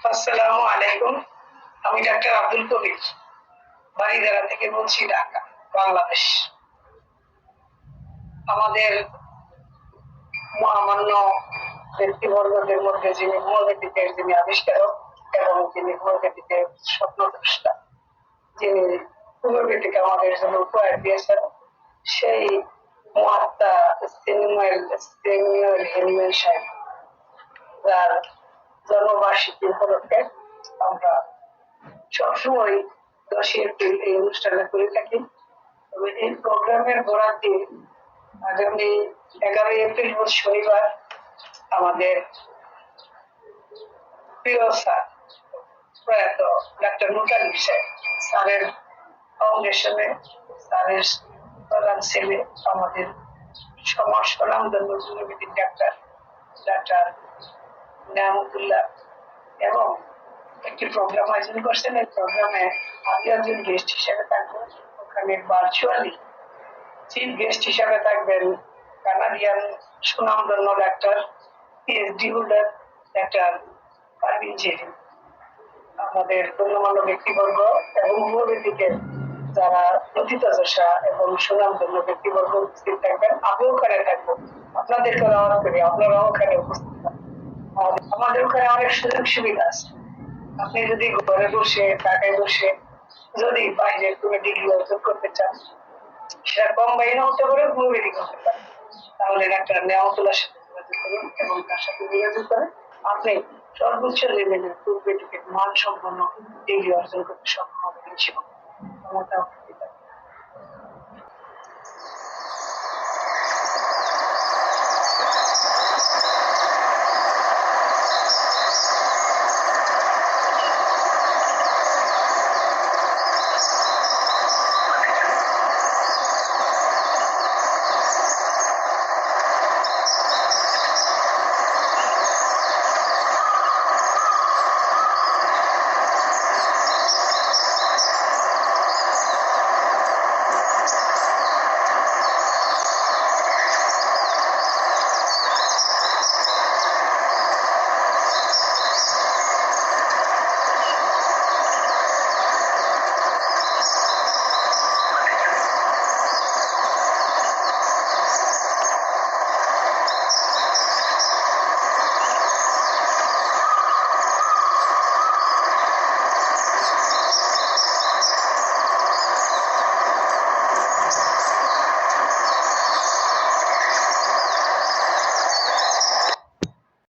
আসসালামু আলাইকুম। আমি ডাক্তার আব্দুল কবির বারিধারা থেকে বলছি, ঢাকা, বাংলাদেশ। আমাদের মহামান্য ব্যক্তিবর্গদের মধ্যে যিনি আবিষ্কারক এবং যিনি হোমিওপ্যাথিকের স্বপ্নদ্রষ্টা, যিনি হোমিওপ্যাথিক আমাদের জন্য উপহার দিয়েছেন, সেই মহাত্মা স্যামুয়েল হেনিম্যান সাহেব, যার জন্মবার্ষিকী উপলক্ষে আমরা সবসময় 10 এপ্রিল এই অনুষ্ঠানটা করে থাকি। তবে এই প্রোগ্রামের গোড়ার দিন আগামী 11 এপ্রিল শনিবার আমাদের প্রিয় স্যার প্রয়াত ডাক্তার মুতালিব সাহেব স্যারের ফাউন্ডেশনে স্যারের প্রধান ছেলে আমাদের সমাজ স্বনামধন্য হোমিওপ্যাথিক ডাক্তার ডাক্তার নিয়ামতুল্লাহ এবং একটি প্রোগ্রাম আয়োজন করছেন। এই প্রোগ্রামে আমি একজন গেস্ট হিসেবে থাকবো। ওখানে ভার্চুয়ালি চিফ গেস্ট হিসেবে থাকবেন কানাডিয়ান সুনামধন্য ডাক্তার পিএইচডি হোল্ডার ডাক্তার পারভিন জেরিন। আমাদের গণ্যমান্য ব্যক্তিবর্গ এবং হোমিওপ্যাথিকের যারা প্রথিতযশা এবং সুনামধন্য ব্যক্তিবর্গ উপস্থিত থাকবেন। আমি ওখানে থাকবো, আপনাদেরকে দাওয়াত করি, আপনারাও ওখানে উপস্থিত থাকবেন। আমাদের ওখানে অনেক সুযোগ সুবিধা আছে। আপনি যদি ঘরে বসে ঢাকায় বসে যদি বাইরের কোনো ডিগ্রি অর্জন করতে চান, সেটা কম বাইরে হতে পারে, হোমিওপ্যাথিক হতে পারে, তাহলে ডাক্তার নিয়ামতুল্লাহর সাথে যোগাযোগ করুন এবং তার সাথে যোগাযোগ করে আপনি সর্বোচ্চ লেভেলের হোমিওপ্যাথিকের মানসম্পন্ন ডিগ্রি অর্জন করতে সক্ষম হবেন।